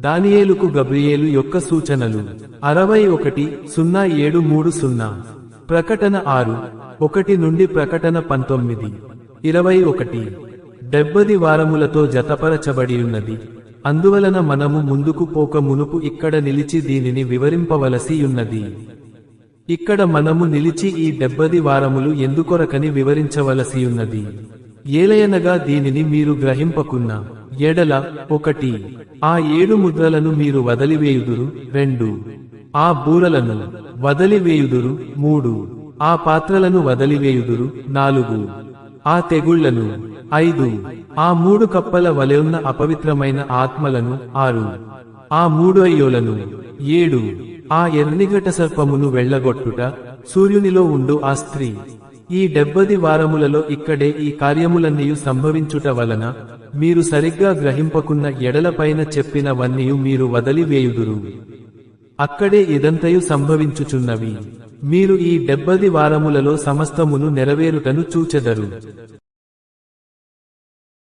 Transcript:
దానియేలుకు గబ్రియేలు యొక్క సూచనలు 61:0730 ప్రకటన 6:1 నుండి ప్రకటన 19:21 70 వారములతో జతపరచబడియున్నది. అందువలన మనము ముందుకు పోక మునుపు ఇక్కడ నిలిచి దీనిని వివరింపవలసి యున్నది. ఇక్కడ మనము నిలిచి ఈ 70 వారములు ఎందుకొరకని వివరించవలసియున్నది. ఏలయనగా దీనిని మీరు గ్రహింపకున్న ఎడల 1 ఆ 7 ముద్రలను మీరు వదలివేయుదురు, 2 ఆ బూరలను వదలివేయుదురు, 3 ఆ పాత్రలను వదలివేయుదురు, 4 ఆ తెగుళ్లను, 5 ఆ 3 కప్పల వలెయున్న అపవిత్రమైన ఆత్మలను, 6 ఆ 3 అయ్యోలను, 7 ఆ ఎర్నిగట సర్పమును వెళ్ళగొట్టుట, సూర్యునిలో ఉండు ఆ స్త్రీ. ఈ 70 వారములలో ఇక్కడే ఈ కార్యములన్నీయు సంభవించుట వలన మీరు సరిగ్గా గ్రహింపకున్న ఎడలపైన చెప్పినవన్నీయు మీరు వదలివేయుదురు. అక్కడే ఇదంతయు సంభవించుచున్నవి. మీరు ఈ 70 వారములలో సమస్తమును నెరవేరుటను చూచెదరు.